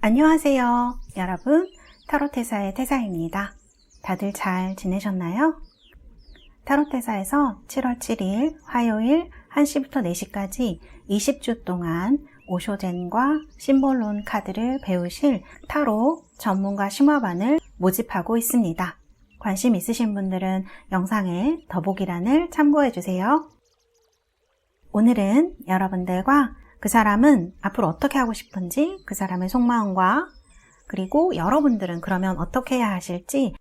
안녕하세요. 여러분, 타로테사의 태사입니다. 다들 잘 지내셨나요? 타로테사에서 7월 7일 화요일 1시부터 4시까지 20주 동안 오쇼젠과 심볼론 카드를 배우실 타로 전문가 심화반을 모집하고 있습니다. 관심 있으신 분들은 영상의 더보기란을 참고해주세요. 오늘은 여러분들과 그 사람은 앞으로 어떻게 하고 싶은지, 그 사람의 속마음과 그리고 여러분들은 그러면 어떻게 해야 하실지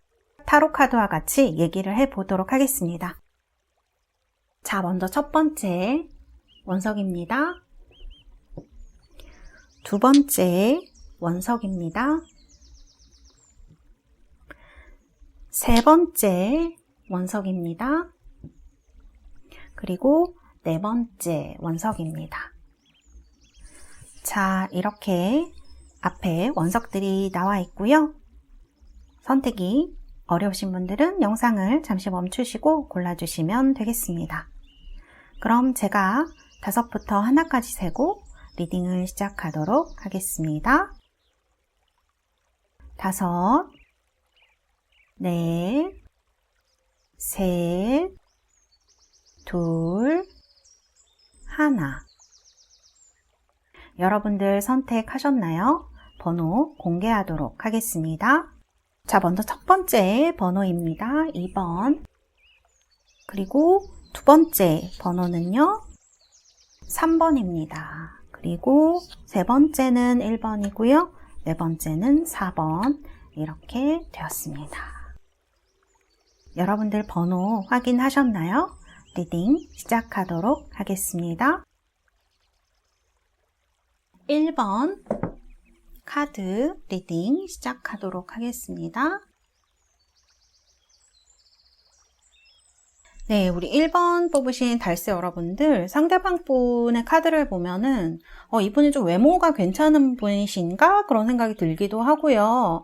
타로 카드와 같이 얘기를 해보도록 하겠습니다. 자, 먼저 첫 번째 원석입니다. 두 번째 원석입니다. 세 번째 원석입니다. 그리고 네 번째 원석입니다. 자, 이렇게 앞에 원석들이 나와 있고요. 선택이 어려우신 분들은 영상을 잠시 멈추시고 골라주시면 되겠습니다. 그럼 제가 5부터 하나까지 세고 리딩을 시작하도록 하겠습니다. 5, 넷, 셋, 둘, 하나. 여러분들 선택하셨나요? 번호 공개하도록 하겠습니다. 자, 먼저 첫 번째 번호입니다. 2번. 그리고 두 번째 번호는요, 3번입니다. 그리고 세 번째는 1번이고요. 네 번째는 4번. 이렇게 되었습니다. 여러분들 번호 확인하셨나요? 리딩 시작하도록 하겠습니다. 1번 카드 리딩 시작하도록 하겠습니다. 네, 우리 1번 뽑으신 달새 여러분들, 상대방 분의 카드를 보면은 이분이 좀 외모가 괜찮은 분이신가? 그런 생각이 들기도 하고요.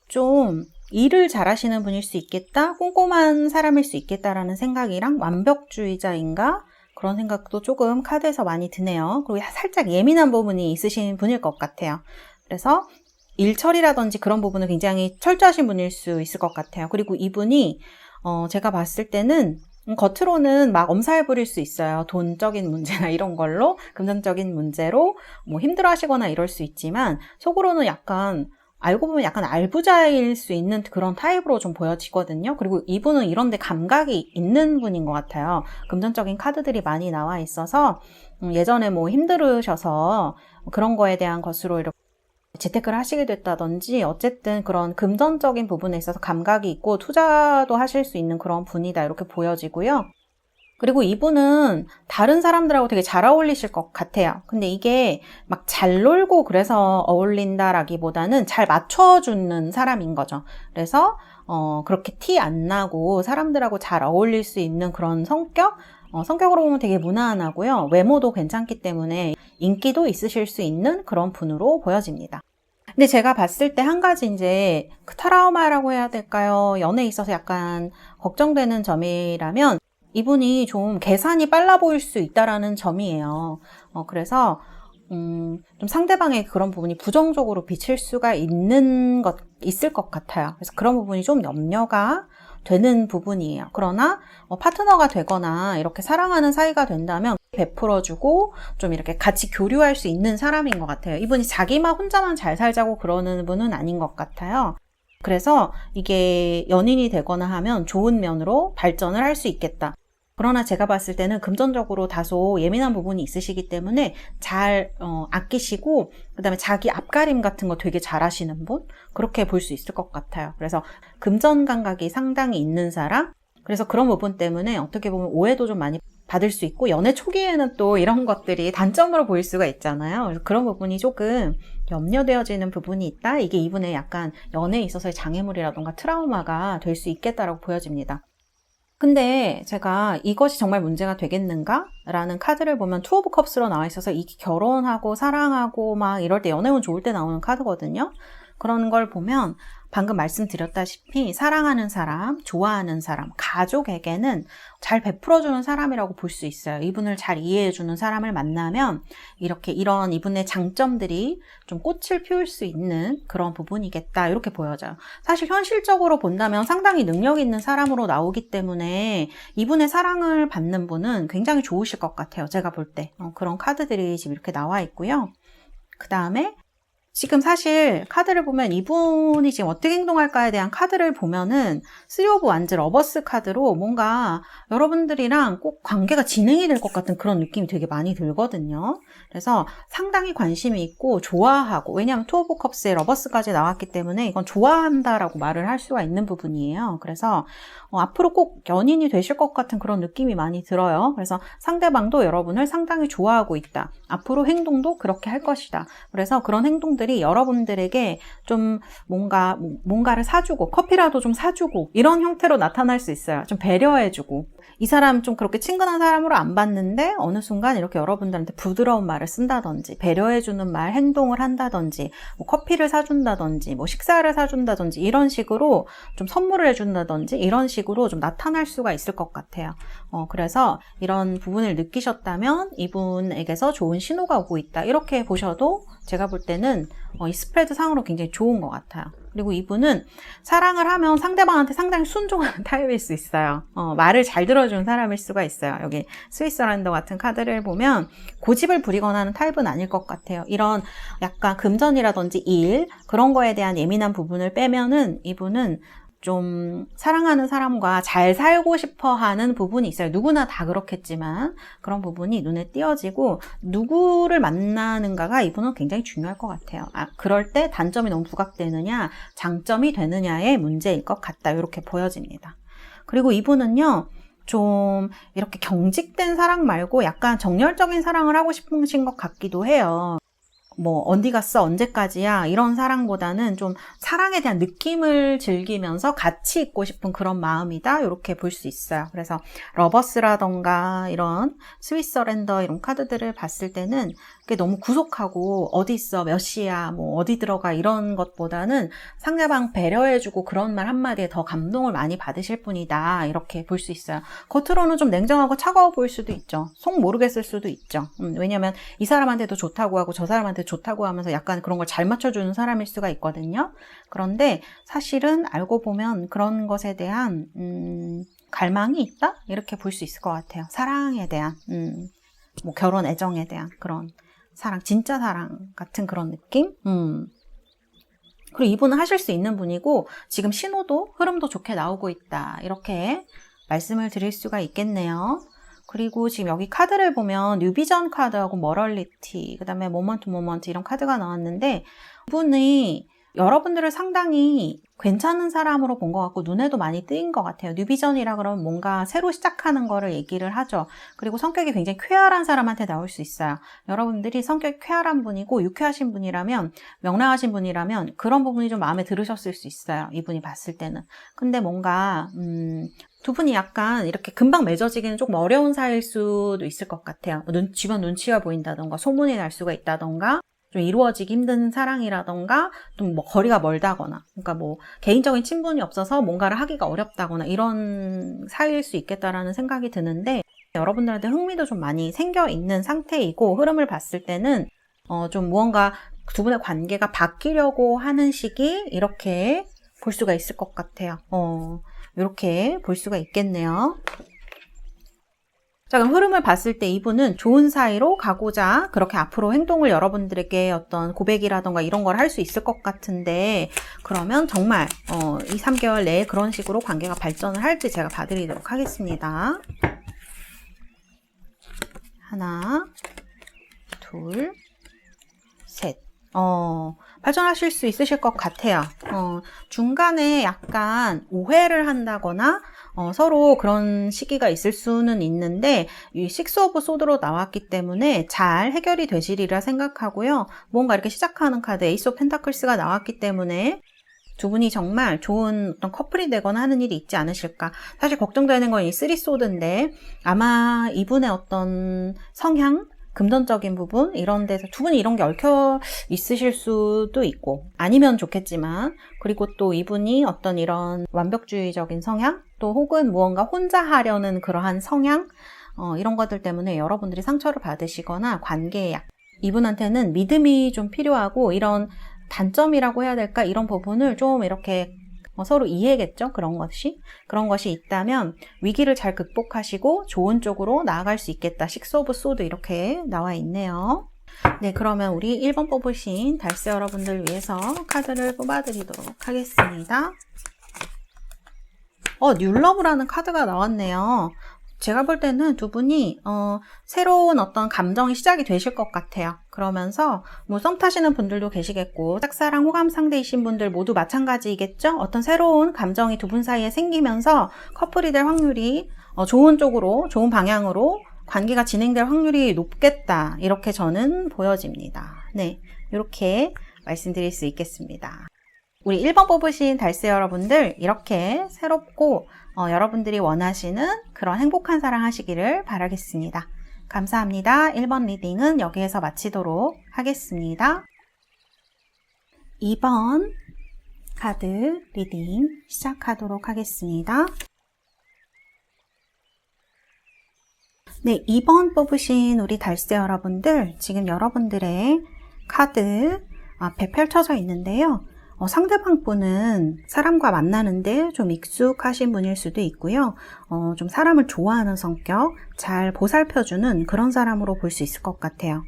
좀 일을 잘하시는 분일 수 있겠다? 꼼꼼한 사람일 수 있겠다라는 생각이랑 완벽주의자인가? 그런 생각도 조금 카드에서 많이 드네요. 그리고 살짝 예민한 부분이 있으신 분일 것 같아요. 그래서 일처리라든지 그런 부분은 굉장히 철저하신 분일 수 있을 것 같아요. 그리고 이분이 제가 봤을 때는 겉으로는 막 엄살 부릴 수 있어요. 돈적인 문제나 이런 걸로, 금전적인 문제로 뭐 힘들어 하시거나 이럴 수 있지만 속으로는 약간 알고 보면 약간 알부자일 수 있는 그런 타입으로 좀 보여지거든요. 그리고 이분은 이런 데 감각이 있는 분인 것 같아요. 금전적인 카드들이 많이 나와 있어서 예전에 뭐 힘들으셔서 그런 거에 대한 것으로 이렇게 재테크를 하시게 됐다든지 어쨌든 그런 금전적인 부분에 있어서 감각이 있고 투자도 하실 수 있는 그런 분이다 이렇게 보여지고요. 그리고 이분은 다른 사람들하고 되게 잘 어울리실 것 같아요. 근데 이게 막 잘 놀고 그래서 어울린다라기보다는 잘 맞춰주는 사람인 거죠. 그래서 그렇게 티 안 나고 사람들하고 잘 어울릴 수 있는 그런 성격? 성격으로 보면 되게 무난하고요. 외모도 괜찮기 때문에 인기도 있으실 수 있는 그런 분으로 보여집니다. 근데 제가 봤을 때 한 가지 이제 트라우마라고 해야 될까요? 연애에 있어서 약간 걱정되는 점이라면 이분이 좀 계산이 빨라 보일 수 있다라는 점이에요. 그래서 좀 상대방의 그런 부분이 부정적으로 비칠 수가 있을 것 같아요. 그래서 그런 부분이 좀 염려가 되는 부분이에요. 그러나 파트너가 되거나 이렇게 사랑하는 사이가 된다면 베풀어주고 좀 이렇게 같이 교류할 수 있는 사람인 것 같아요. 이분이 자기만 혼자만 잘 살자고 그러는 분은 아닌 것 같아요. 그래서 이게 연인이 되거나 하면 좋은 면으로 발전을 할 수 있겠다. 그러나 제가 봤을 때는 금전적으로 다소 예민한 부분이 있으시기 때문에 잘 아끼시고 그다음에 자기 앞가림 같은 거 되게 잘하시는 분? 그렇게 볼 수 있을 것 같아요. 그래서 금전 감각이 상당히 있는 사람? 그래서 그런 부분 때문에 어떻게 보면 오해도 좀 많이 받을 수 있고 연애 초기에는 또 이런 것들이 단점으로 보일 수가 있잖아요. 그래서 그런 부분이 조금 염려되어지는 부분이 있다. 이게 이분의 약간 연애에 있어서의 장애물이라던가 트라우마가 될 수 있겠다라고 보여집니다. 근데 제가 이것이 정말 문제가 되겠는가? 라는 카드를 보면 투 오브 컵스로 나와 있어서 이게 결혼하고 사랑하고 막 이럴 때 연애운 좋을 때 나오는 카드거든요. 그런 걸 보면 방금 말씀드렸다시피 사랑하는 사람, 좋아하는 사람, 가족에게는 잘 베풀어주는 사람이라고 볼 수 있어요. 이분을 잘 이해해주는 사람을 만나면 이렇게 이런 이분의 장점들이 좀 꽃을 피울 수 있는 그런 부분이겠다, 이렇게 보여져요. 사실 현실적으로 본다면 상당히 능력 있는 사람으로 나오기 때문에 이분의 사랑을 받는 분은 굉장히 좋으실 것 같아요. 제가 볼 때 그런 카드들이 지금 이렇게 나와 있고요. 그 다음에 지금 사실 카드를 보면 이분이 지금 어떻게 행동할까에 대한 카드를 보면은 3 오브 완즈 러버스 카드로 뭔가 여러분들이랑 꼭 관계가 진행이 될 것 같은 그런 느낌이 되게 많이 들거든요. 그래서 상당히 관심이 있고 좋아하고, 왜냐하면 2 오브 컵스에 러버스까지 나왔기 때문에 이건 좋아한다라고 말을 할 수가 있는 부분이에요. 그래서 앞으로 꼭 연인이 되실 것 같은 그런 느낌이 많이 들어요. 그래서 상대방도 여러분을 상당히 좋아하고 있다. 앞으로 행동도 그렇게 할 것이다. 그래서 그런 행동들이 여러분들에게 좀 뭔가를 사주고, 커피라도 좀 사주고, 이런 형태로 나타날 수 있어요. 좀 배려해주고. 이 사람 좀 그렇게 친근한 사람으로 안 봤는데 어느 순간 이렇게 여러분들한테 부드러운 말을 쓴다든지, 배려해주는 말, 행동을 한다든지, 뭐 커피를 사준다든지, 뭐 식사를 사준다든지, 이런 식으로 좀 선물을 해준다든지, 이런 식으로 좀 나타날 수가 있을 것 같아요. 그래서 이런 부분을 느끼셨다면 이분에게서 좋은 신호가 오고 있다, 이렇게 보셔도 제가 볼 때는 이 스프레드 상으로 굉장히 좋은 것 같아요. 그리고 이분은 사랑을 하면 상대방한테 상당히 순종하는 타입일 수 있어요. 말을 잘 들어주는 사람일 수가 있어요. 여기 스위스랜더 같은 카드를 보면 고집을 부리거나 하는 타입은 아닐 것 같아요. 이런 약간 금전이라든지 일, 그런 거에 대한 예민한 부분을 빼면은 이분은 좀 사랑하는 사람과 잘 살고 싶어 하는 부분이 있어요. 누구나 다 그렇겠지만 그런 부분이 눈에 띄어지고, 누구를 만나는가가 이분은 굉장히 중요할 것 같아요. 그럴 때 단점이 너무 부각되느냐, 장점이 되느냐의 문제일 것 같다, 이렇게 보여집니다. 그리고 이분은요, 좀 이렇게 경직된 사랑 말고 약간 정열적인 사랑을 하고 싶으신 것 같기도 해요. 뭐 어디 갔어, 언제까지야, 이런 사랑보다는 좀 사랑에 대한 느낌을 즐기면서 같이 있고 싶은 그런 마음이다, 이렇게 볼 수 있어요. 그래서 러버스라던가 이런 스위스랜더 이런 카드들을 봤을 때는 그게 너무 구속하고 어디 있어, 몇 시야, 뭐 어디 들어가, 이런 것보다는 상대방 배려해주고 그런 말 한마디에 더 감동을 많이 받으실 분이다, 이렇게 볼 수 있어요. 겉으로는 좀 냉정하고 차가워 보일 수도 있죠. 속 모르겠을 수도 있죠. 왜냐면 이 사람한테도 좋다고 하고 저 사람한테 좋다고 하면서 약간 그런 걸 잘 맞춰주는 사람일 수가 있거든요. 그런데 사실은 알고 보면 그런 것에 대한 갈망이 있다, 이렇게 볼 수 있을 것 같아요. 사랑에 대한, 뭐 결혼 애정에 대한 그런 사랑, 진짜 사랑 같은 그런 느낌? 그리고 이분은 하실 수 있는 분이고, 지금 신호도 흐름도 좋게 나오고 있다, 이렇게 말씀을 드릴 수가 있겠네요. 그리고 지금 여기 카드를 보면 뉴비전 카드하고 머럴리티, 그 다음에 모먼트 이런 카드가 나왔는데, 이분이 여러분들을 상당히 괜찮은 사람으로 본 것 같고 눈에도 많이 뜨인 것 같아요. 뉴비전이라 그러면 뭔가 새로 시작하는 거를 얘기를 하죠. 그리고 성격이 굉장히 쾌활한 사람한테 나올 수 있어요. 여러분들이 성격이 쾌활한 분이고 유쾌하신 분이라면, 명랑하신 분이라면 그런 부분이 좀 마음에 들으셨을 수 있어요. 이분이 봤을 때는. 근데 뭔가 두 분이 약간 이렇게 금방 맺어지기는 조금 어려운 사이일 수도 있을 것 같아요. 주변 눈치가 보인다던가 소문이 날 수가 있다던가, 좀 이루어지기 힘든 사랑이라던가, 좀 뭐 거리가 멀다거나, 그러니까 뭐 개인적인 친분이 없어서 뭔가를 하기가 어렵다거나, 이런 사이일 수 있겠다라는 생각이 드는데, 여러분들한테 흥미도 좀 많이 생겨 있는 상태이고, 흐름을 봤을 때는 좀 무언가 두 분의 관계가 바뀌려고 하는 시기, 이렇게 볼 수가 있을 것 같아요. 이렇게 볼 수가 있겠네요. 자, 그럼 흐름을 봤을 때 이분은 좋은 사이로 가고자 그렇게 앞으로 행동을 여러분들에게 어떤 고백이라던가 이런 걸 할 수 있을 것 같은데, 그러면 정말 2, 3개월 내에 그런 식으로 관계가 발전을 할지 제가 봐드리도록 하겠습니다. 하나, 둘, 셋. 발전하실 수 있으실 것 같아요. 중간에 약간 오해를 한다거나 서로 그런 시기가 있을 수는 있는데, 이 식스 오브 소드로 나왔기 때문에 잘 해결이 되시리라 생각하고요. 뭔가 이렇게 시작하는 카드 에이스 오브 펜타클스가 나왔기 때문에 두 분이 정말 좋은 어떤 커플이 되거나 하는 일이 있지 않으실까. 사실 걱정되는 건 이 쓰리 소드인데, 아마 이분의 어떤 성향, 금전적인 부분 이런 데서 두 분이 이런 게 얽혀 있으실 수도 있고 아니면 좋겠지만, 그리고 또 이분이 어떤 이런 완벽주의적인 성향, 또 혹은 무언가 혼자 하려는 그러한 성향, 이런 것들 때문에 여러분들이 상처를 받으시거나 관계에 이분한테는 믿음이 좀 필요하고, 이런 단점이라고 해야 될까, 이런 부분을 좀 이렇게 서로 이해겠죠. 그런 것이 있다면 위기를 잘 극복하시고 좋은 쪽으로 나아갈 수 있겠다. 식스 오브 소드 이렇게 나와 있네요. 네, 그러면 우리 1번 뽑으신 달세 여러분들 위해서 카드를 뽑아드리도록 하겠습니다. 뉴러브라는 카드가 나왔네요. 제가 볼 때는 두 분이 새로운 어떤 감정이 시작이 되실 것 같아요. 그러면서 뭐 썸 타시는 분들도 계시겠고, 짝사랑 호감 상대이신 분들 모두 마찬가지겠죠. 어떤 새로운 감정이 두 분 사이에 생기면서 커플이 될 확률이 좋은 쪽으로, 좋은 방향으로 관계가 진행될 확률이 높겠다, 이렇게 저는 보여집니다. 네, 이렇게 말씀드릴 수 있겠습니다. 우리 1번 뽑으신 달세 여러분들, 이렇게 새롭고 여러분들이 원하시는 그런 행복한 사랑 하시기를 바라겠습니다. 감사합니다. 1번 리딩은 여기에서 마치도록 하겠습니다. 2번 카드 리딩 시작하도록 하겠습니다. 네, 2번 뽑으신 우리 달세 여러분들, 지금 여러분들의 카드 앞에 펼쳐져 있는데요. 상대방 분은 사람과 만나는데 좀 익숙하신 분일 수도 있고요. 좀 사람을 좋아하는 성격, 잘 보살펴주는 그런 사람으로 볼 수 있을 것 같아요.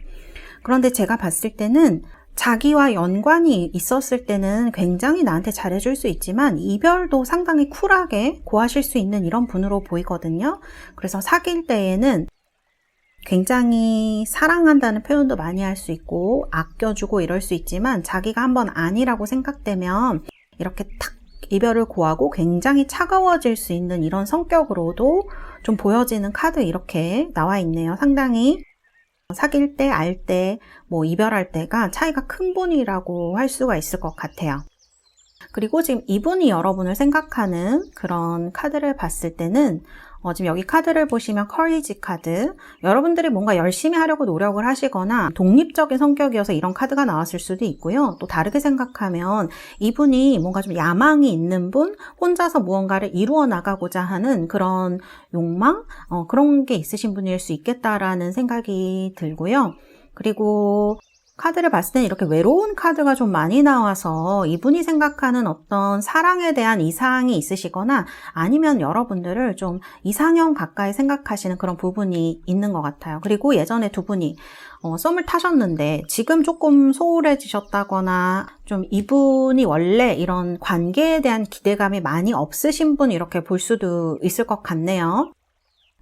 그런데 제가 봤을 때는 자기와 연관이 있었을 때는 굉장히 나한테 잘해줄 수 있지만 이별도 상당히 쿨하게 고하실 수 있는 이런 분으로 보이거든요. 그래서 사귈 때에는 굉장히 사랑한다는 표현도 많이 할 수 있고 아껴주고 이럴 수 있지만, 자기가 한번 아니라고 생각되면 이렇게 탁 이별을 고하고 굉장히 차가워질 수 있는 이런 성격으로도 좀 보여지는 카드 이렇게 나와 있네요. 상당히 사귈 때, 알 때, 뭐 이별할 때가 차이가 큰 분이라고 할 수가 있을 것 같아요. 그리고 지금 이분이 여러분을 생각하는 그런 카드를 봤을 때는 지금 여기 카드를 보시면 커리지 카드, 여러분들이 뭔가 열심히 하려고 노력을 하시거나 독립적인 성격이어서 이런 카드가 나왔을 수도 있고요. 또 다르게 생각하면 이분이 뭔가 좀 야망이 있는 분, 혼자서 무언가를 이루어 나가고자 하는 그런 욕망, 그런 게 있으신 분일 수 있겠다라는 생각이 들고요. 그리고 카드를 봤을 때는 이렇게 외로운 카드가 좀 많이 나와서 이분이 생각하는 어떤 사랑에 대한 이상이 있으시거나 아니면 여러분들을 좀 이상형 가까이 생각하시는 그런 부분이 있는 것 같아요. 그리고 예전에 두 분이 썸을 타셨는데 지금 조금 소홀해지셨다거나 좀 이분이 원래 이런 관계에 대한 기대감이 많이 없으신 분 이렇게 볼 수도 있을 것 같네요.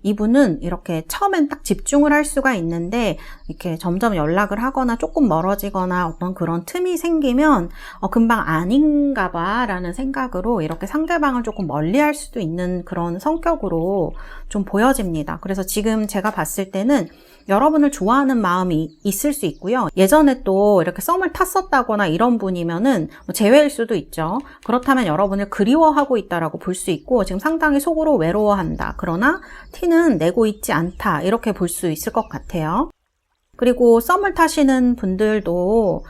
이분은 이렇게 처음엔 딱 집중을 할 수가 있는데 이렇게 점점 연락을 하거나 조금 멀어지거나 어떤 그런 틈이 생기면 금방 아닌가 봐 라는 생각으로 이렇게 상대방을 조금 멀리할 수도 있는 그런 성격으로 좀 보여집니다. 그래서 지금 제가 봤을 때는 여러분을 좋아하는 마음이 있을 수 있고요. 예전에 또 이렇게 썸을 탔었다거나 이런 분이면은 제외일 수도 있죠. 그렇다면 여러분을 그리워하고 있다라고 볼 수 있고, 지금 상당히 속으로 외로워한다. 그러나 티는 내고 있지 않다. 이렇게 볼 수 있을 것 같아요. 그리고 썸을 타시는 분들도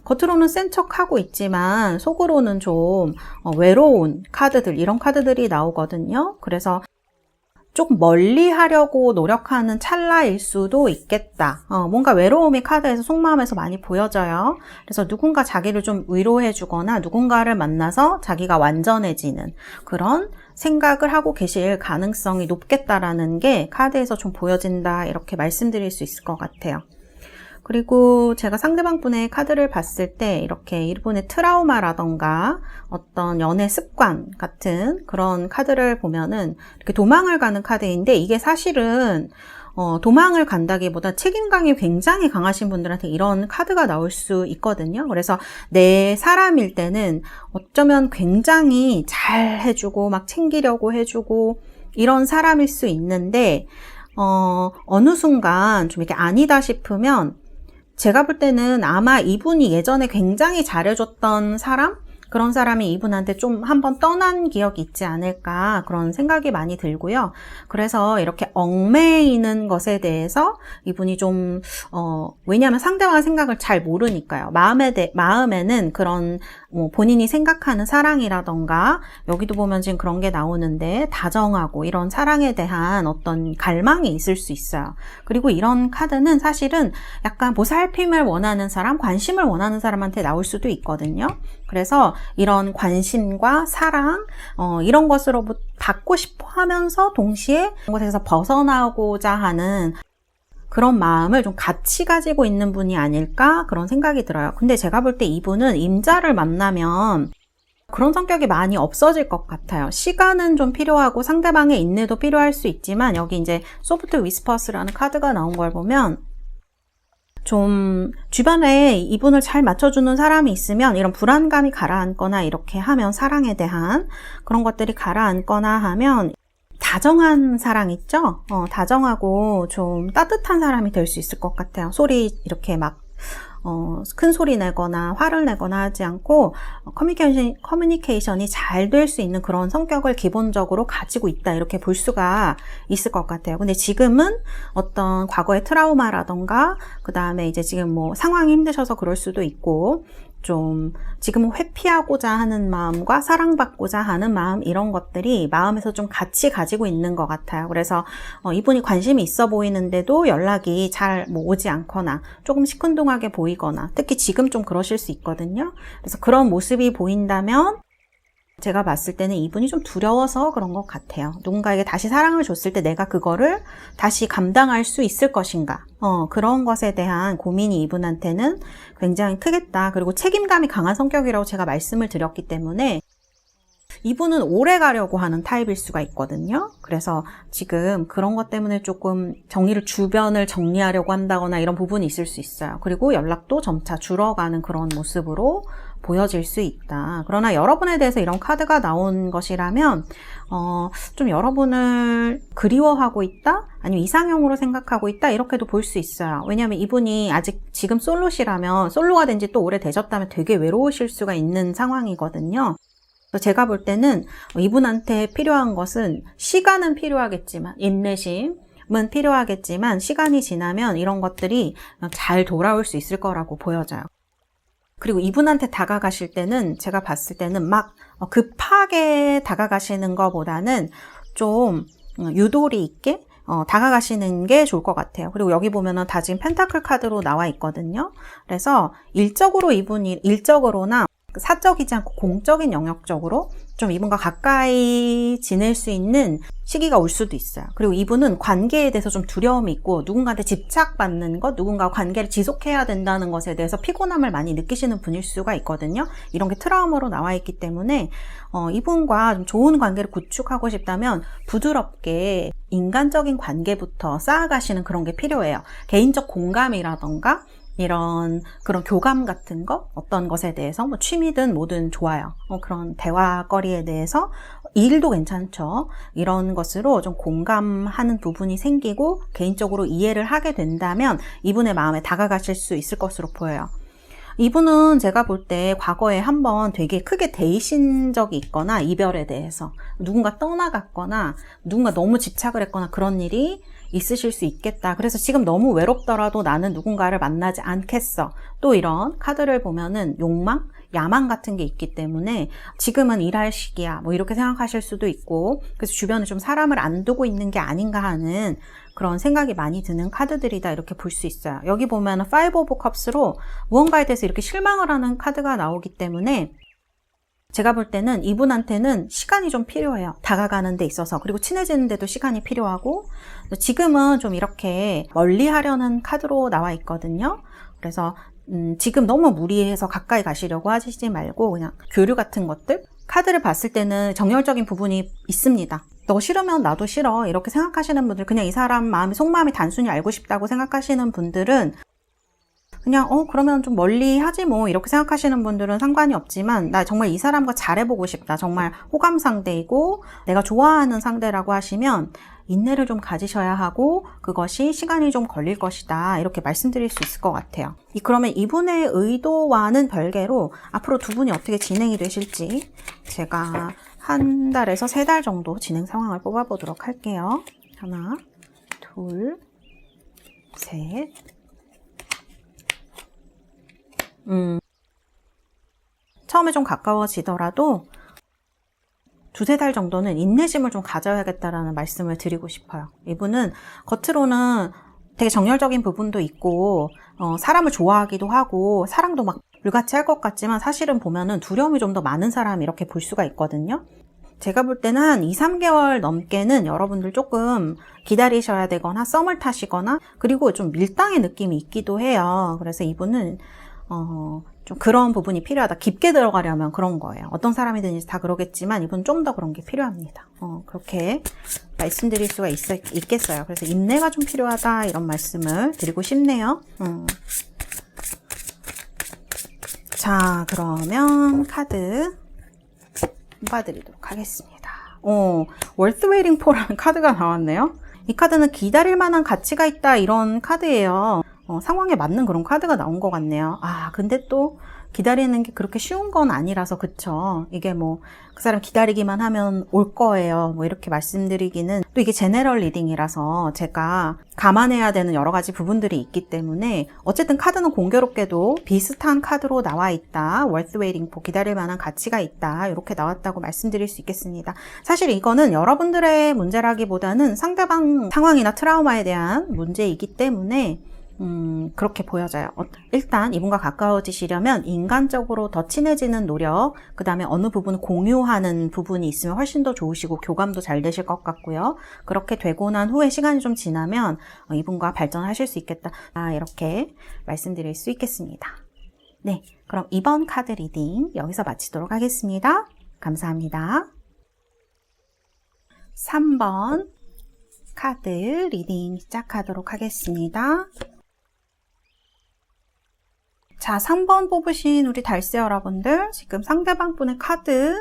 겉으로는 센 척하고 있지만 속으로는 좀 외로운 카드들, 이런 카드들이 나오거든요. 그래서 조금 멀리 하려고 노력하는 찰나일 수도 있겠다. 뭔가 외로움이 카드에서 속마음에서 많이 보여져요. 그래서 누군가 자기를 좀 위로해주거나 누군가를 만나서 자기가 완전해지는 그런 생각을 하고 계실 가능성이 높겠다라는 게 카드에서 좀 보여진다, 이렇게 말씀드릴 수 있을 것 같아요. 그리고 제가 상대방 분의 카드를 봤을 때 이렇게 이분의 트라우마라던가 어떤 연애 습관 같은 그런 카드를 보면은 이렇게 도망을 가는 카드인데, 이게 사실은 도망을 간다기보다 책임감이 굉장히 강하신 분들한테 이런 카드가 나올 수 있거든요. 그래서 내 사람일 때는 어쩌면 굉장히 잘 해주고 막 챙기려고 해주고 이런 사람일 수 있는데 어느 순간 좀 이렇게 아니다 싶으면 제가 볼 때는 아마 이분이 예전에 굉장히 잘해줬던 사람, 그런 사람이 이분한테 좀 한번 떠난 기억이 있지 않을까 그런 생각이 많이 들고요. 그래서 이렇게 얽매이는 것에 대해서 이분이 좀 왜냐하면 상대방의 생각을 잘 모르니까요. 마음에는 그런 본인이 생각하는 사랑이라던가 여기도 보면 지금 그런 게 나오는데 다정하고 이런 사랑에 대한 어떤 갈망이 있을 수 있어요. 그리고 이런 카드는 사실은 약간 보살핌을 원하는 사람, 관심을 원하는 사람한테 나올 수도 있거든요. 그래서 이런 관심과 사랑 이런 것으로 받고 싶어 하면서 동시에 그것에서 벗어나고자 하는 그런 마음을 좀 같이 가지고 있는 분이 아닐까 그런 생각이 들어요. 근데 제가 볼 때 이분은 임자를 만나면 그런 성격이 많이 없어질 것 같아요. 시간은 좀 필요하고 상대방의 인내도 필요할 수 있지만 여기 이제 소프트 위스퍼스라는 카드가 나온 걸 보면 좀 주변에 이분을 잘 맞춰주는 사람이 있으면 이런 불안감이 가라앉거나 이렇게 하면 사랑에 대한 그런 것들이 가라앉거나 하면 다정한 사랑 있죠? 다정하고 좀 따뜻한 사람이 될 수 있을 것 같아요. 소리 이렇게 막 큰 소리 내거나 화를 내거나 하지 않고 커뮤니케이션이 잘 될 수 있는 그런 성격을 기본적으로 가지고 있다 이렇게 볼 수가 있을 것 같아요. 근데 지금은 어떤 과거의 트라우마라던가 그 다음에 이제 지금 뭐 상황이 힘드셔서 그럴 수도 있고 좀 지금은 회피하고자 하는 마음과 사랑받고자 하는 마음 이런 것들이 마음에서 좀 같이 가지고 있는 것 같아요. 그래서 이분이 관심이 있어 보이는데도 연락이 잘 뭐 오지 않거나 조금 시큰둥하게 보이거나 특히 지금 좀 그러실 수 있거든요. 그래서 그런 모습이 보인다면 제가 봤을 때는 이분이 좀 두려워서 그런 것 같아요. 누군가에게 다시 사랑을 줬을 때 내가 그거를 다시 감당할 수 있을 것인가 그런 것에 대한 고민이 이분한테는 굉장히 크겠다. 그리고 책임감이 강한 성격이라고 제가 말씀을 드렸기 때문에 이분은 오래 가려고 하는 타입일 수가 있거든요. 그래서 지금 그런 것 때문에 조금 주변을 정리하려고 한다거나 이런 부분이 있을 수 있어요. 그리고 연락도 점차 줄어가는 그런 모습으로 보여질 수 있다. 그러나 여러분에 대해서 이런 카드가 나온 것이라면 좀 여러분을 그리워하고 있다? 아니면 이상형으로 생각하고 있다? 이렇게도 볼 수 있어요. 왜냐하면 이분이 아직 지금 솔로시라면 솔로가 된 지 또 오래 되셨다면 되게 외로우실 수가 있는 상황이거든요. 제가 볼 때는 이분한테 필요한 것은 시간은 필요하겠지만 인내심은 필요하겠지만 시간이 지나면 이런 것들이 잘 돌아올 수 있을 거라고 보여져요. 그리고 이분한테 다가가실 때는 제가 봤을 때는 막 급하게 다가가시는 것보다는 좀 유도리 있게 다가가시는 게 좋을 것 같아요. 그리고 여기 보면은 다 지금 펜타클 카드로 나와 있거든요. 그래서 일적으로나 사적이지 않고 공적인 영역적으로 좀 이분과 가까이 지낼 수 있는 시기가 올 수도 있어요. 그리고 이분은 관계에 대해서 좀 두려움이 있고 누군가한테 집착받는 것, 누군가와 관계를 지속해야 된다는 것에 대해서 피곤함을 많이 느끼시는 분일 수가 있거든요. 이런 게 트라우마로 나와 있기 때문에 이분과 좀 좋은 관계를 구축하고 싶다면 부드럽게 인간적인 관계부터 쌓아가시는 그런 게 필요해요. 개인적 공감이라던가 이런 그런 교감 같은 거 어떤 것에 대해서 뭐 취미든 뭐든 좋아요. 그런 대화거리에 대해서 일도 괜찮죠. 이런 것으로 좀 공감하는 부분이 생기고 개인적으로 이해를 하게 된다면 이분의 마음에 다가가실 수 있을 것으로 보여요. 이분은 제가 볼 때 과거에 한번 되게 크게 데이신 적이 있거나 이별에 대해서 누군가 떠나갔거나 누군가 너무 집착을 했거나 그런 일이 있으실 수 있겠다. 그래서 지금 너무 외롭더라도 나는 누군가를 만나지 않겠어. 또 이런 카드를 보면은 욕망, 야망 같은 게 있기 때문에 지금은 일할 시기야. 뭐 이렇게 생각하실 수도 있고 그래서 주변에 좀 사람을 안 두고 있는 게 아닌가 하는 그런 생각이 많이 드는 카드들이다 이렇게 볼 수 있어요. 여기 보면은 5 오브 컵스로 무언가에 대해서 이렇게 실망을 하는 카드가 나오기 때문에 제가 볼 때는 이분한테는 시간이 좀 필요해요. 다가가는 데 있어서. 그리고 친해지는 데도 시간이 필요하고 지금은 좀 이렇게 멀리 하려는 카드로 나와 있거든요. 그래서 지금 너무 무리해서 가까이 가시려고 하시지 말고 그냥 교류 같은 것들 카드를 봤을 때는 정열적인 부분이 있습니다. 너 싫으면 나도 싫어 이렇게 생각하시는 분들 그냥 이 사람 마음이 속마음이 단순히 알고 싶다고 생각하시는 분들은 그냥 그러면 좀 멀리 하지 뭐 이렇게 생각하시는 분들은 상관이 없지만 나 정말 이 사람과 잘해보고 싶다 정말 호감 상대이고 내가 좋아하는 상대라고 하시면 인내를 좀 가지셔야 하고 그것이 시간이 좀 걸릴 것이다. 이렇게 말씀드릴 수 있을 것 같아요. 그러면 이분의 의도와는 별개로 앞으로 두 분이 어떻게 진행이 되실지 제가 1달에서 3달 정도 진행 상황을 뽑아보도록 할게요. 하나, 둘, 셋. 처음에 좀 가까워지더라도 2-3달 정도는 인내심을 좀 가져야겠다라는 말씀을 드리고 싶어요. 이분은 겉으로는 되게 정열적인 부분도 있고 사람을 좋아하기도 하고 사랑도 막 불같이 할 것 같지만 사실은 보면은 두려움이 좀 더 많은 사람 이렇게 볼 수가 있거든요. 제가 볼 때는 한 2-3개월 넘게는 여러분들 조금 기다리셔야 되거나 썸을 타시거나 그리고 좀 밀당의 느낌이 있기도 해요. 그래서 이분은 좀 그런 부분이 필요하다. 깊게 들어가려면 그런 거예요. 어떤 사람이든지 다 그러겠지만 이분은 좀 더 그런 게 필요합니다. 그렇게 말씀드릴 수가 있겠어요. 그래서 인내가 좀 필요하다 이런 말씀을 드리고 싶네요. 자, 그러면 카드 뽑아드리도록 하겠습니다. Worth Waiting For라는 카드가 나왔네요. 이 카드는 기다릴 만한 가치가 있다 이런 카드예요. 상황에 맞는 그런 카드가 나온 것 같네요. 근데 또 기다리는 게 그렇게 쉬운 건 아니라서 그쵸. 이게 뭐 그 사람 기다리기만 하면 올 거예요. 뭐 이렇게 말씀드리기는 또 이게 제너럴 리딩이라서 제가 감안해야 되는 여러 가지 부분들이 있기 때문에 어쨌든 카드는 공교롭게도 비슷한 카드로 나와 있다. Worth waiting for 기다릴 만한 가치가 있다. 이렇게 나왔다고 말씀드릴 수 있겠습니다. 사실 이거는 여러분들의 문제라기보다는 상대방 상황이나 트라우마에 대한 문제이기 때문에 그렇게 보여져요. 일단 이분과 가까워지시려면 인간적으로 더 친해지는 노력, 그 다음에 어느 부분 공유하는 부분이 있으면 훨씬 더 좋으시고 교감도 잘 되실 것 같고요. 그렇게 되고 난 후에 시간이 좀 지나면 이분과 발전하실 수 있겠다. 이렇게 말씀드릴 수 있겠습니다. 네, 그럼 이번 카드 리딩 여기서 마치도록 하겠습니다. 감사합니다. 3번 카드 리딩 시작하도록 하겠습니다. 자, 3번 뽑으신 우리 달새 여러분들, 지금 상대방 분의 카드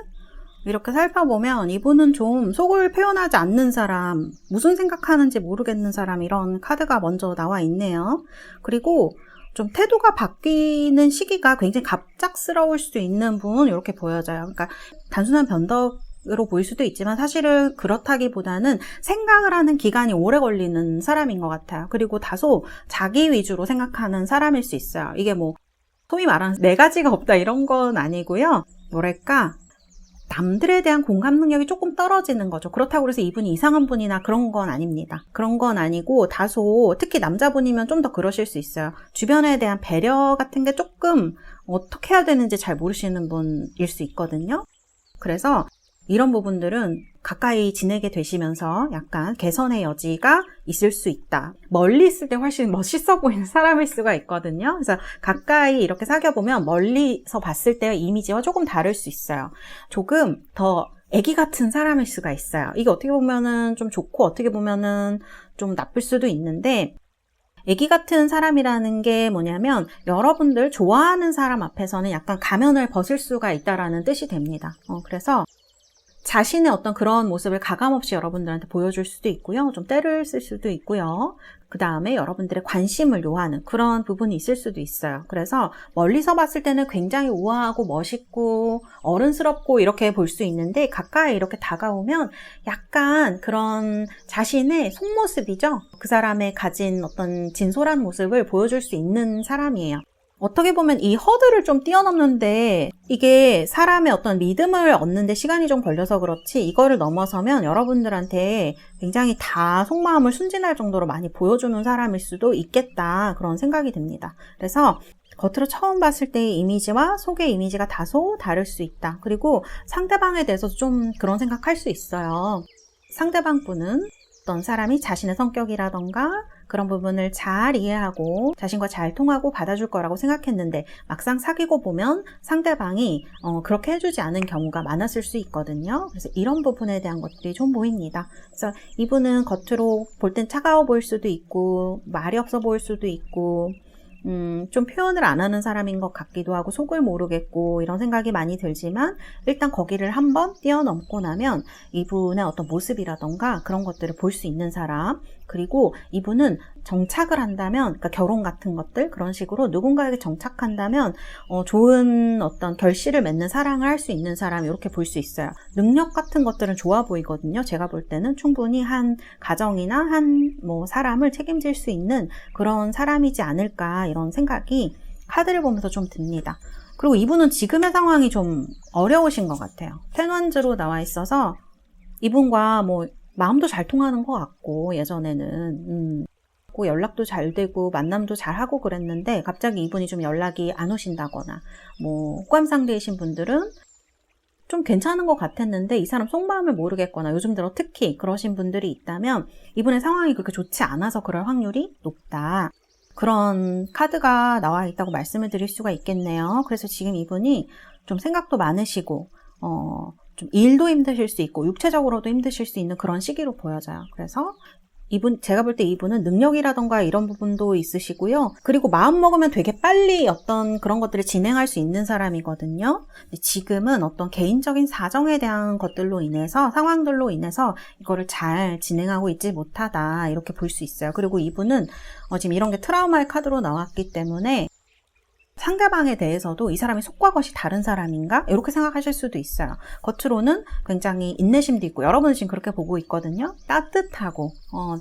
이렇게 살펴보면 이분은 좀 속을 표현하지 않는 사람, 무슨 생각하는지 모르겠는 사람 이런 카드가 먼저 나와 있네요. 그리고 좀 태도가 바뀌는 시기가 굉장히 갑작스러울 수 있는 분 이렇게 보여져요. 그러니까 단순한 변덕으로 보일 수도 있지만 사실은 그렇다기보다는 생각을 하는 기간이 오래 걸리는 사람인 것 같아요. 그리고 다소 자기 위주로 생각하는 사람일 수 있어요. 이게 뭐 소위 말하는 4가지가 없다 이런 건 아니고요. 뭐랄까 남들에 대한 공감 능력이 조금 떨어지는 거죠. 그렇다고 해서 이분이 이상한 분이나 그런 건 아닙니다. 그런 건 아니고 다소 특히 남자분이면 좀 더 그러실 수 있어요. 주변에 대한 배려 같은 게 조금 어떻게 해야 되는지 잘 모르시는 분일 수 있거든요. 그래서 이런 부분들은 가까이 지내게 되시면서 약간 개선의 여지가 있을 수 있다. 멀리 있을 때 훨씬 멋있어 보이는 사람일 수가 있거든요. 그래서 가까이 이렇게 사귀어보면 멀리서 봤을 때의 이미지와 조금 다를 수 있어요. 조금 더 애기 같은 사람일 수가 있어요. 이게 어떻게 보면은 좀 좋고 어떻게 보면은 좀 나쁠 수도 있는데 애기 같은 사람이라는 게 뭐냐면 여러분들 좋아하는 사람 앞에서는 약간 가면을 벗을 수가 있다라는 뜻이 됩니다. 그래서 자신의 어떤 그런 모습을 가감없이 여러분들한테 보여줄 수도 있고요. 좀 때를 쓸 수도 있고요. 그 다음에 여러분들의 관심을 요하는 그런 부분이 있을 수도 있어요. 그래서 멀리서 봤을 때는 굉장히 우아하고 멋있고 어른스럽고 이렇게 볼 수 있는데 가까이 이렇게 다가오면 약간 그런 자신의 속모습이죠. 그 사람의 가진 어떤 진솔한 모습을 보여줄 수 있는 사람이에요. 어떻게 보면 이 허들을 좀 뛰어넘는데 이게 사람의 어떤 믿음을 얻는데 시간이 좀 걸려서 그렇지 이거를 넘어서면 여러분들한테 굉장히 다 속마음을 순진할 정도로 많이 보여주는 사람일 수도 있겠다 그런 생각이 듭니다. 그래서 겉으로 처음 봤을 때의 이미지와 속의 이미지가 다소 다를 수 있다. 그리고 상대방에 대해서 좀 그런 생각할 수 있어요. 상대방 분은 어떤 사람이 자신의 성격이라던가 그런 부분을 잘 이해하고 자신과 잘 통하고 받아줄 거라고 생각했는데 막상 사귀고 보면 상대방이 그렇게 해주지 않은 경우가 많았을 수 있거든요. 그래서 이런 부분에 대한 것들이 좀 보입니다. 그래서 이분은 겉으로 볼 땐 차가워 보일 수도 있고 말이 없어 보일 수도 있고 좀 표현을 안 하는 사람인 것 같기도 하고 속을 모르겠고 이런 생각이 많이 들지만 일단 거기를 한번 뛰어넘고 나면 이분의 어떤 모습이라던가 그런 것들을 볼 수 있는 사람, 그리고 이분은 정착을 한다면, 그러니까 결혼 같은 것들 그런 식으로 누군가에게 정착한다면 좋은 어떤 결실을 맺는 사랑을 할 수 있는 사람, 이렇게 볼 수 있어요. 능력 같은 것들은 좋아 보이거든요. 제가 볼 때는 충분히 한 가정이나 한 뭐 사람을 책임질 수 있는 그런 사람이지 않을까, 이런 생각이 카드를 보면서 좀 듭니다. 그리고 이분은 지금의 상황이 좀 어려우신 것 같아요. 텐원즈로 나와 있어서 이분과 뭐 마음도 잘 통하는 것 같고, 예전에는 연락도 잘 되고 만남도 잘 하고 그랬는데 갑자기 이분이 좀 연락이 안 오신다거나, 뭐 호감 상대이신 분들은 좀 괜찮은 것 같았는데 이 사람 속마음을 모르겠거나, 요즘 들어 특히 그러신 분들이 있다면 이분의 상황이 그렇게 좋지 않아서 그럴 확률이 높다, 그런 카드가 나와 있다고 말씀을 드릴 수가 있겠네요. 그래서 지금 이분이 좀 생각도 많으시고 좀 일도 힘드실 수 있고 육체적으로도 힘드실 수 있는 그런 시기로 보여져요. 그래서 제가 볼 때 이분은 능력이라던가 이런 부분도 있으시고요. 그리고 마음 먹으면 되게 빨리 어떤 그런 것들을 진행할 수 있는 사람이거든요. 근데 지금은 어떤 개인적인 사정에 대한 것들로 인해서, 상황들로 인해서 이거를 잘 진행하고 있지 못하다, 이렇게 볼 수 있어요. 그리고 이분은 지금 이런 게 트라우마의 카드로 나왔기 때문에 상대방에 대해서도 이 사람이 속과 겉이 다른 사람인가? 이렇게 생각하실 수도 있어요. 겉으로는 굉장히 인내심도 있고, 여러분은 지금 그렇게 보고 있거든요. 따뜻하고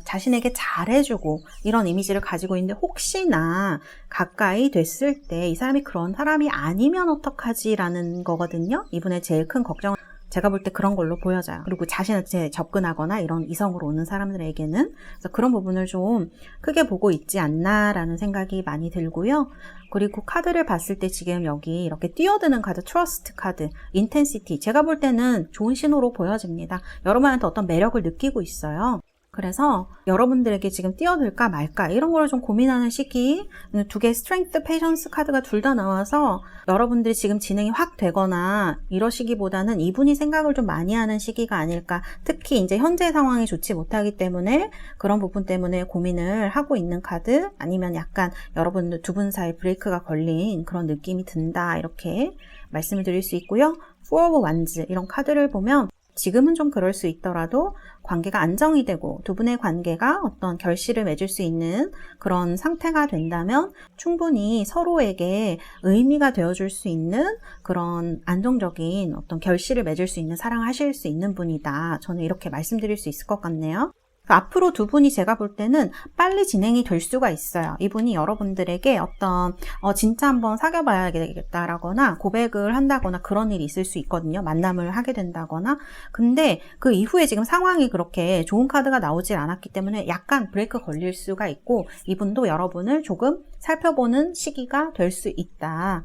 자신에게 잘해주고 이런 이미지를 가지고 있는데, 혹시나 가까이 됐을 때 이 사람이 그런 사람이 아니면 어떡하지라는 거거든요. 이분의 제일 큰 걱정은 제가 볼 때 그런 걸로 보여져요. 그리고 자신한테 접근하거나 이런 이성으로 오는 사람들에게는, 그래서 그런 부분을 좀 크게 보고 있지 않나라는 생각이 많이 들고요. 그리고 카드를 봤을 때 지금 여기 이렇게 뛰어드는 카드, 트러스트 카드, 인텐시티, 제가 볼 때는 좋은 신호로 보여집니다. 여러분한테 어떤 매력을 느끼고 있어요. 그래서 여러분들에게 지금 뛰어들까 말까 이런 걸 좀 고민하는 시기, 두 개의 스트렝스, 페이션스 카드가 둘 다 나와서 여러분들이 지금 진행이 확 되거나 이러시기보다는 이분이 생각을 좀 많이 하는 시기가 아닐까. 특히 이제 현재 상황이 좋지 못하기 때문에 그런 부분 때문에 고민을 하고 있는 카드, 아니면 약간 여러분들 두 분 사이 브레이크가 걸린 그런 느낌이 든다, 이렇게 말씀을 드릴 수 있고요. 포 오브 완즈 이런 카드를 보면 지금은 좀 그럴 수 있더라도 관계가 안정이 되고 두 분의 관계가 어떤 결실을 맺을 수 있는 그런 상태가 된다면 충분히 서로에게 의미가 되어줄 수 있는 그런 안정적인 어떤 결실을 맺을 수 있는, 사랑을 하실 수 있는 분이다. 저는 이렇게 말씀드릴 수 있을 것 같네요. 앞으로 두 분이 제가 볼 때는 빨리 진행이 될 수가 있어요. 이분이 여러분들에게 어떤 진짜 한번 사귀어봐야겠다라거나 고백을 한다거나 그런 일이 있을 수 있거든요. 만남을 하게 된다거나. 근데 그 이후에 지금 상황이 그렇게 좋은 카드가 나오질 않았기 때문에 약간 브레이크 걸릴 수가 있고, 이분도 여러분을 조금 살펴보는 시기가 될 수 있다.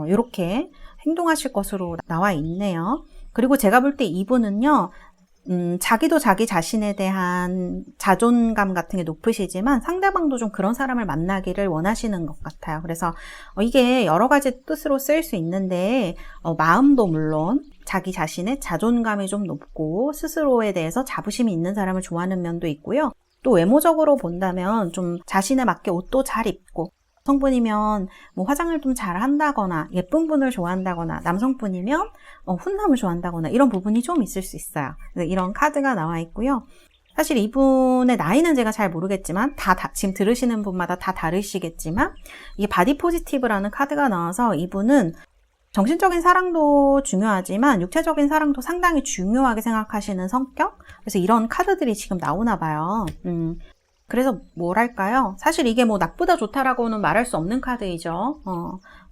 이렇게 행동하실 것으로 나와 있네요. 그리고 제가 볼 때 이분은요, 자기도 자기 자신에 대한 자존감 같은 게 높으시지만 상대방도 좀 그런 사람을 만나기를 원하시는 것 같아요. 그래서 이게 여러 가지 뜻으로 쓰일 수 있는데, 마음도 물론 자기 자신의 자존감이 좀 높고 스스로에 대해서 자부심이 있는 사람을 좋아하는 면도 있고요. 또 외모적으로 본다면 좀 자신에 맞게 옷도 잘 입고, 여성분이면 뭐 화장을 좀 잘 한다거나 예쁜 분을 좋아한다거나, 남성분이면 훈남을 좋아한다거나 이런 부분이 좀 있을 수 있어요. 이런 카드가 나와 있고요. 사실 이분의 나이는 제가 잘 모르겠지만 지금 들으시는 분마다 다 다르시겠지만, 이게 바디 포지티브라는 카드가 나와서 이분은 정신적인 사랑도 중요하지만 육체적인 사랑도 상당히 중요하게 생각하시는 성격? 그래서 이런 카드들이 지금 나오나 봐요. 그래서 뭐랄까요? 사실 이게 뭐 나쁘다 좋다라고는 말할 수 없는 카드이죠.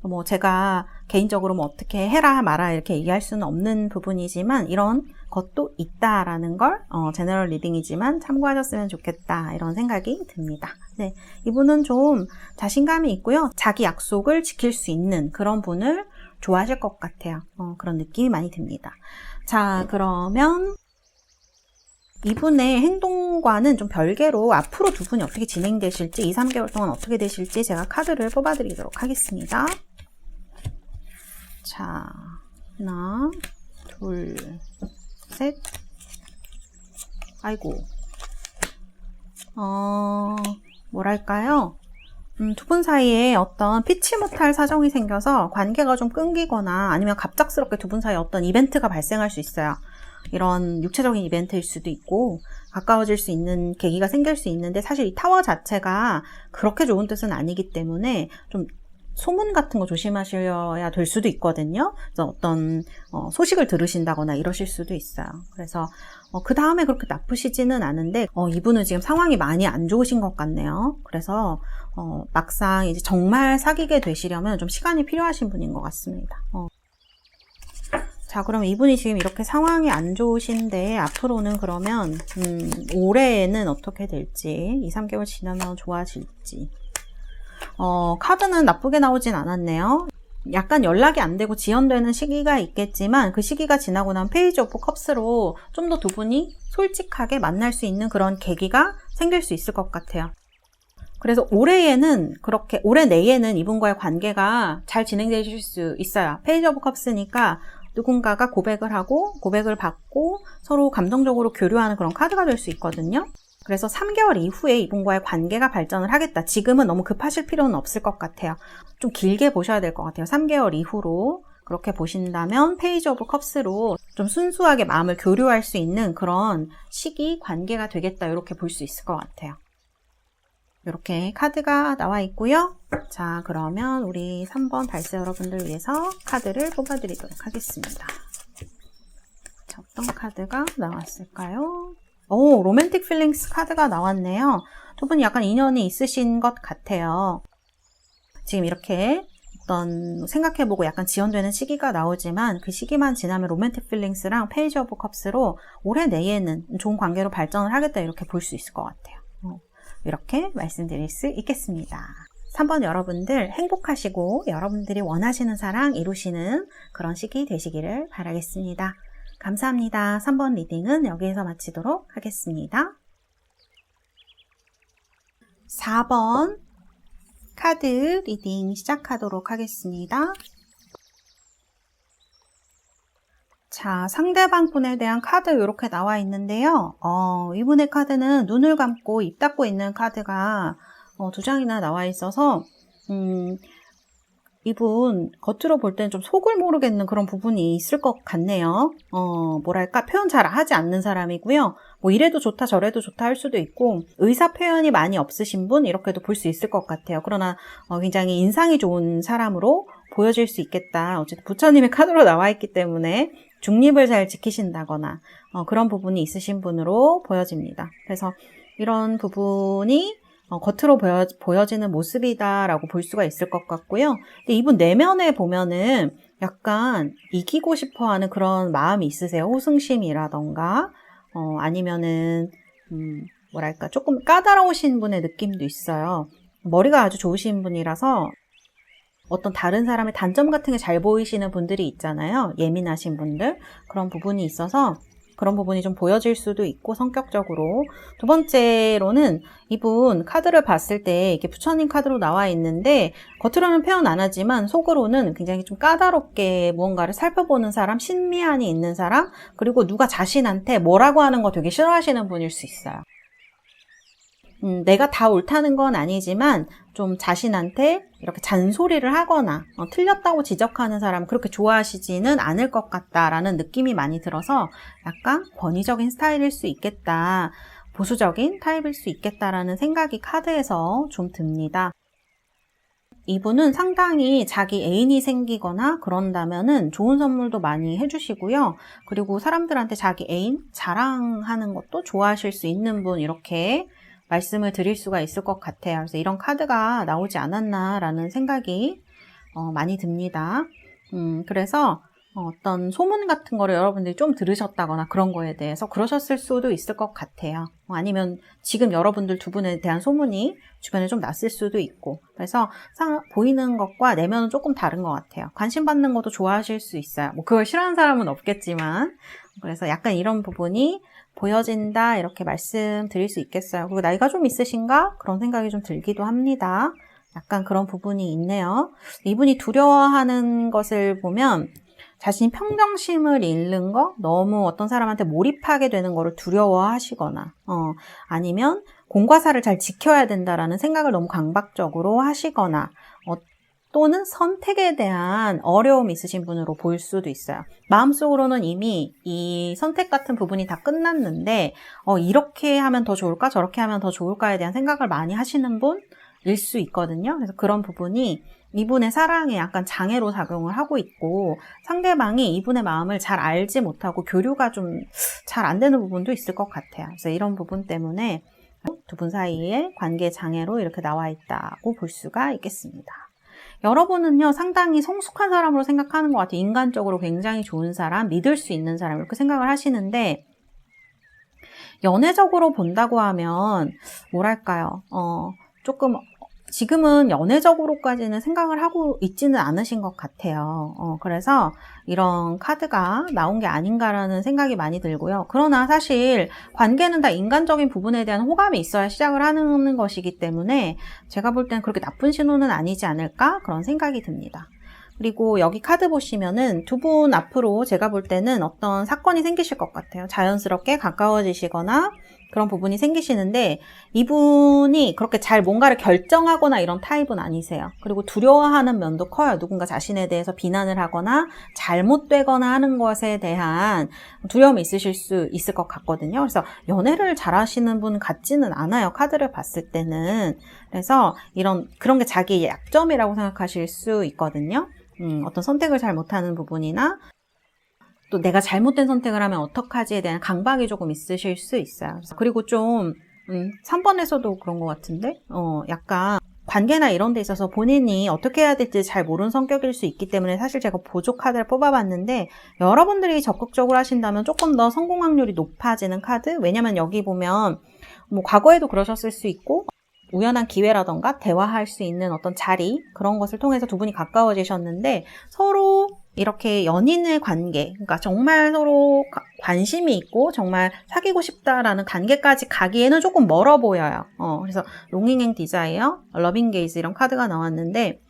뭐 제가 개인적으로 뭐 어떻게 해라 마라 이렇게 얘기할 수는 없는 부분이지만 이런 것도 있다라는 걸 제너럴 리딩이지만 참고하셨으면 좋겠다, 이런 생각이 듭니다. 네, 이분은 좀 자신감이 있고요. 자기 약속을 지킬 수 있는 그런 분을 좋아하실 것 같아요. 그런 느낌이 많이 듭니다. 자, 그러면 이분의 행동과는 좀 별개로 앞으로 두 분이 어떻게 진행되실지, 2, 3개월 동안 어떻게 되실지 제가 카드를 뽑아드리도록 하겠습니다. 자, 하나, 둘, 셋. 아이고. 뭐랄까요? 두 분 사이에 어떤 피치 못할 사정이 생겨서 관계가 좀 끊기거나 아니면 갑작스럽게 두 분 사이에 어떤 이벤트가 발생할 수 있어요. 이런 육체적인 이벤트일 수도 있고 가까워질 수 있는 계기가 생길 수 있는데 사실 이 타워 자체가 그렇게 좋은 뜻은 아니기 때문에 좀 소문 같은 거 조심하셔야 될 수도 있거든요. 그래서 어떤 소식을 들으신다거나 이러실 수도 있어요. 그래서 그 다음에 그렇게 나쁘시지는 않은데 이분은 지금 상황이 많이 안 좋으신 것 같네요. 그래서 막상 이제 정말 사귀게 되시려면 좀 시간이 필요하신 분인 것 같습니다. 자, 그럼 이분이 지금 이렇게 상황이 안 좋으신데 앞으로는 그러면 올해에는 어떻게 될지 2, 3개월 지나면 좋아질지 카드는 나쁘게 나오진 않았네요. 약간 연락이 안 되고 지연되는 시기가 있겠지만 그 시기가 지나고 난 페이지 오브 컵스로 좀 더 두 분이 솔직하게 만날 수 있는 그런 계기가 생길 수 있을 것 같아요. 그래서 올해 내에는 이분과의 관계가 잘 진행되실 수 있어요. 페이지 오브 컵스니까 누군가가 고백을 하고 고백을 받고 서로 감정적으로 교류하는 그런 카드가 될 수 있거든요. 그래서 3개월 이후에 이분과의 관계가 발전을 하겠다. 지금은 너무 급하실 필요는 없을 것 같아요. 좀 길게 보셔야 될 것 같아요. 3개월 이후로 그렇게 보신다면 페이지 오브 컵스로 좀 순수하게 마음을 교류할 수 있는 그런 시기, 관계가 되겠다. 이렇게 볼 수 있을 것 같아요. 이렇게 카드가 나와 있고요. 자, 그러면 우리 3번 달세 여러분들 위해서 카드를 뽑아드리도록 하겠습니다. 자, 어떤 카드가 나왔을까요? 오, 로맨틱 필링스 카드가 나왔네요. 두 분이 약간 인연이 있으신 것 같아요. 지금 이렇게 어떤 생각해보고 약간 지연되는 시기가 나오지만 그 시기만 지나면 로맨틱 필링스랑 페이지 오브 컵스로 올해 내에는 좋은 관계로 발전을 하겠다 이렇게 볼 수 있을 것 같아요. 이렇게 말씀드릴 수 있겠습니다. 3번 여러분들 행복하시고 여러분들이 원하시는 사랑 이루시는 그런 시기 되시기를 바라겠습니다. 감사합니다. 3번 리딩은 여기에서 마치도록 하겠습니다. 4번 카드 리딩 시작하도록 하겠습니다. 자, 상대방 분에 대한 카드 이렇게 나와 있는데요. 이분의 카드는 눈을 감고 입 닫고 있는 카드가 2장이나 나와 있어서 이분 겉으로 볼 때는 좀 속을 모르겠는 그런 부분이 있을 것 같네요. 뭐랄까 표현 잘 하지 않는 사람이고요. 뭐 이래도 좋다 저래도 좋다 할 수도 있고 의사 표현이 많이 없으신 분 이렇게도 볼 수 있을 것 같아요. 그러나 굉장히 인상이 좋은 사람으로 보여질 수 있겠다. 어쨌든 부처님의 카드로 나와 있기 때문에 중립을 잘 지키신다거나 그런 부분이 있으신 분으로 보여집니다. 그래서 이런 부분이 겉으로 보여지는 모습이다라고 볼 수가 있을 것 같고요. 근데 이분 내면에 보면은 약간 이기고 싶어 하는 그런 마음이 있으세요. 호승심이라던가, 아니면은, 뭐랄까, 조금 까다로우신 분의 느낌도 있어요. 머리가 아주 좋으신 분이라서 어떤 다른 사람의 단점 같은 게 잘 보이시는 분들이 있잖아요. 예민하신 분들. 그런 부분이 있어서 그런 부분이 좀 보여질 수도 있고 성격적으로. 두 번째로는 이분 카드를 봤을 때 이게 부처님 카드로 나와 있는데 겉으로는 표현 안 하지만 속으로는 굉장히 좀 까다롭게 무언가를 살펴보는 사람, 신미안이 있는 사람, 그리고 누가 자신한테 뭐라고 하는 거 되게 싫어하시는 분일 수 있어요. 내가 다 옳다는 건 아니지만 좀 자신한테 이렇게 잔소리를 하거나 틀렸다고 지적하는 사람 그렇게 좋아하시지는 않을 것 같다라는 느낌이 많이 들어서 약간 권위적인 스타일일 수 있겠다, 보수적인 타입일 수 있겠다라는 생각이 카드에서 좀 듭니다. 이분은 상당히 자기 애인이 생기거나 그런다면은 좋은 선물도 많이 해주시고요. 그리고 사람들한테 자기 애인 자랑하는 것도 좋아하실 수 있는 분 이렇게 말씀을 드릴 수가 있을 것 같아요. 그래서 이런 카드가 나오지 않았나라는 생각이 많이 듭니다. 그래서 어떤 소문 같은 거를 여러분들이 좀 들으셨다거나 그런 거에 대해서 그러셨을 수도 있을 것 같아요. 아니면 지금 여러분들 두 분에 대한 소문이 주변에 좀 났을 수도 있고. 그래서 보이는 것과 내면은 조금 다른 것 같아요. 관심 받는 것도 좋아하실 수 있어요. 뭐 그걸 싫어하는 사람은 없겠지만. 그래서 약간 이런 부분이 보여진다 이렇게 말씀드릴 수 있겠어요. 그리고 나이가 좀 있으신가? 그런 생각이 좀 들기도 합니다. 약간 그런 부분이 있네요. 이분이 두려워하는 것을 보면 자신이 평정심을 잃는 거, 너무 어떤 사람한테 몰입하게 되는 거를 두려워하시거나, 아니면 공과사를 잘 지켜야 된다라는 생각을 너무 강박적으로 하시거나, 또는 선택에 대한 어려움이 있으신 분으로 보일 수도 있어요. 마음속으로는 이미 이 선택 같은 부분이 다 끝났는데, 이렇게 하면 더 좋을까, 저렇게 하면 더 좋을까에 대한 생각을 많이 하시는 분일 수 있거든요. 그래서 그런 부분이 이분의 사랑에 약간 장애로 작용을 하고 있고, 상대방이 이분의 마음을 잘 알지 못하고 교류가 좀 잘 안 되는 부분도 있을 것 같아요. 그래서 이런 부분 때문에 두 분 사이에 관계 장애로 이렇게 나와 있다고 볼 수가 있겠습니다. 여러분은요, 상당히 성숙한 사람으로 생각하는 것 같아요. 인간적으로 굉장히 좋은 사람, 믿을 수 있는 사람, 이렇게 생각을 하시는데, 연애적으로 본다고 하면, 뭐랄까요, 조금, 지금은 연애적으로까지는 생각을 하고 있지는 않으신 것 같아요. 그래서 이런 카드가 나온 게 아닌가라는 생각이 많이 들고요. 그러나 사실 관계는 다 인간적인 부분에 대한 호감이 있어야 시작을 하는 것이기 때문에 제가 볼 때는 그렇게 나쁜 신호는 아니지 않을까? 그런 생각이 듭니다. 그리고 여기 카드 보시면은 두 분 앞으로 제가 볼 때는 어떤 사건이 생기실 것 같아요. 자연스럽게 가까워지시거나 그런 부분이 생기시는데 이분이 그렇게 잘 뭔가를 결정하거나 이런 타입은 아니세요. 그리고 두려워하는 면도 커요. 누군가 자신에 대해서 비난을 하거나 잘못되거나 하는 것에 대한 두려움이 있으실 수 있을 것 같거든요. 그래서 연애를 잘하시는 분 같지는 않아요. 카드를 봤을 때는. 그래서 그런 게 자기의 약점이라고 생각하실 수 있거든요. 어떤 선택을 잘 못하는 부분이나 또 내가 잘못된 선택을 하면 어떡하지에 대한 강박이 조금 있으실 수 있어요. 그리고 좀 3번에서도 그런 것 같은데 약간 관계나 이런 데 있어서 본인이 어떻게 해야 될지 잘 모르는 성격일 수 있기 때문에 사실 제가 보조 카드를 뽑아봤는데 여러분들이 적극적으로 하신다면 조금 더 성공 확률이 높아지는 카드? 왜냐면 여기 보면 뭐 과거에도 그러셨을 수 있고 우연한 기회라던가 대화할 수 있는 어떤 자리 그런 것을 통해서 두 분이 가까워지셨는데 서로 이렇게 연인의 관계, 그러니까 정말 서로 관심이 있고 정말 사귀고 싶다라는 관계까지 가기에는 조금 멀어 보여요. 그래서 롱잉 디자이어, 러빙 게이즈 이런 카드가 나왔는데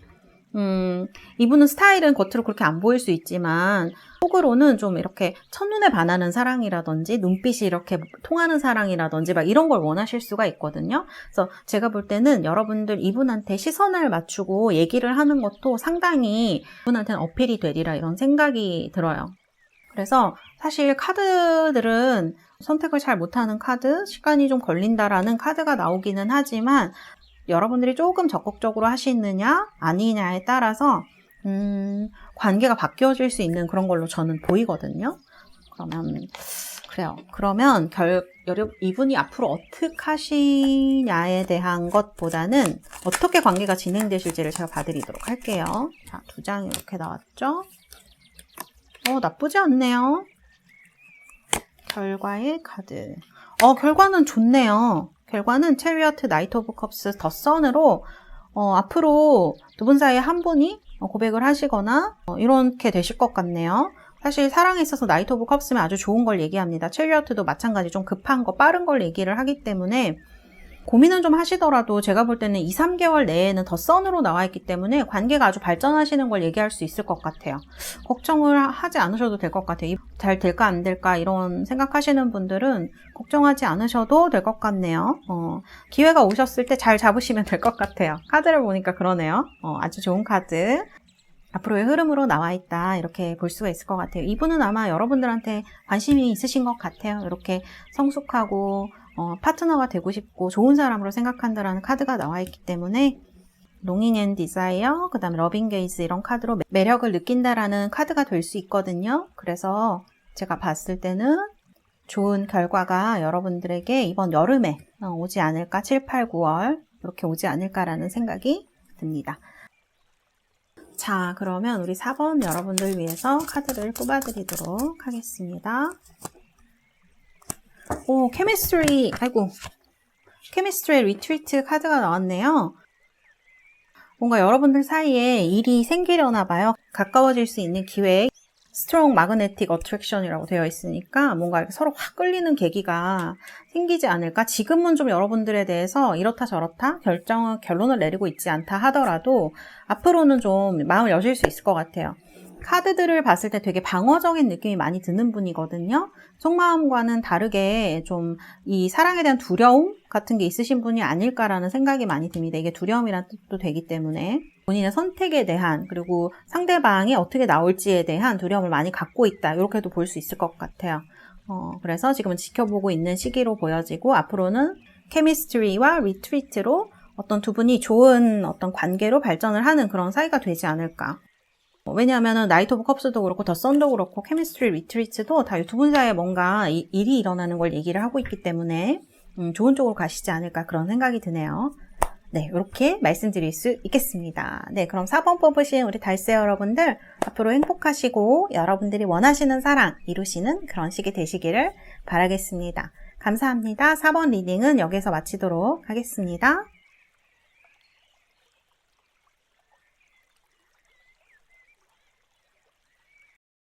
이분은 스타일은 겉으로 그렇게 안 보일 수 있지만 속으로는 좀 이렇게 첫눈에 반하는 사랑이라든지 눈빛이 이렇게 통하는 사랑이라든지 막 이런 걸 원하실 수가 있거든요. 그래서 제가 볼 때는 여러분들 이분한테 시선을 맞추고 얘기를 하는 것도 상당히 이분한테는 어필이 되리라 이런 생각이 들어요. 그래서 사실 카드들은 선택을 잘 못하는 카드, 시간이 좀 걸린다라는 카드가 나오기는 하지만 여러분들이 조금 적극적으로 하시느냐 아니냐에 따라서 관계가 바뀌어질 수 있는 그런 걸로 저는 보이거든요. 그러면 이분이 앞으로 어떻게 하시냐에 대한 것보다는 어떻게 관계가 진행되실지를 제가 봐드리도록 할게요. 자, 2장 이렇게 나왔죠? 나쁘지 않네요. 결과의 카드. 결과는 좋네요. 결과는 체리어트, 나이트 오브 컵스, 더 선으로 앞으로 두 분 사이에 한 분이 고백을 하시거나 이렇게 되실 것 같네요. 사실 사랑에 있어서 나이트 오브 컵스면 아주 좋은 걸 얘기합니다. 체리어트도 마찬가지 좀 급한 거, 빠른 걸 얘기를 하기 때문에 고민은 좀 하시더라도 제가 볼 때는 2, 3개월 내에는 더 선으로 나와 있기 때문에 관계가 아주 발전하시는 걸 얘기할 수 있을 것 같아요. 걱정을 하지 않으셔도 될 것 같아요. 잘 될까 안 될까 이런 생각하시는 분들은 걱정하지 않으셔도 될 것 같네요. 기회가 오셨을 때 잘 잡으시면 될 것 같아요. 카드를 보니까 그러네요. 아주 좋은 카드. 앞으로의 흐름으로 나와 있다 이렇게 볼 수가 있을 것 같아요. 이분은 아마 여러분들한테 관심이 있으신 것 같아요. 이렇게 성숙하고 파트너가 되고 싶고 좋은 사람으로 생각한다라는 카드가 나와 있기 때문에 롱잉 앤 디자이어, 그 다음에 러빙 게이즈 이런 카드로 매력을 느낀다라는 카드가 될 수 있거든요. 그래서 제가 봤을 때는 좋은 결과가 여러분들에게 이번 여름에 오지 않을까, 7, 8, 9월 이렇게 오지 않을까라는 생각이 듭니다. 자, 그러면 우리 4번 여러분들 위해서 카드를 뽑아드리도록 하겠습니다. 케미스트리 리트리트 카드가 나왔네요. 뭔가 여러분들 사이에 일이 생기려나 봐요. 가까워질 수 있는 기회, 스트롱 마그네틱 어트랙션이라고 되어 있으니까 뭔가 서로 확 끌리는 계기가 생기지 않을까? 지금은 좀 여러분들에 대해서 이렇다 저렇다 결론을 내리고 있지 않다 하더라도 앞으로는 좀 마음을 여실 수 있을 것 같아요. 카드들을 봤을 때 되게 방어적인 느낌이 많이 드는 분이거든요. 속마음과는 다르게 좀 이 사랑에 대한 두려움 같은 게 있으신 분이 아닐까라는 생각이 많이 듭니다. 이게 두려움이란 뜻도 되기 때문에 본인의 선택에 대한 그리고 상대방이 어떻게 나올지에 대한 두려움을 많이 갖고 있다. 이렇게도 볼 수 있을 것 같아요. 그래서 지금은 지켜보고 있는 시기로 보여지고 앞으로는 케미스트리와 리트리트로 어떤 두 분이 좋은 어떤 관계로 발전을 하는 그런 사이가 되지 않을까. 왜냐하면 나이트 오브 컵스도 그렇고 더 선도 그렇고 케미스트리 리트리트도 다 두 분 사이에 뭔가 일이 일어나는 걸 얘기를 하고 있기 때문에 좋은 쪽으로 가시지 않을까 그런 생각이 드네요. 네, 이렇게 말씀드릴 수 있겠습니다. 네, 그럼 4번 뽑으신 우리 달세 여러분들 앞으로 행복하시고 여러분들이 원하시는 사랑 이루시는 그런 시기 되시기를 바라겠습니다. 감사합니다. 4번 리딩은 여기서 마치도록 하겠습니다.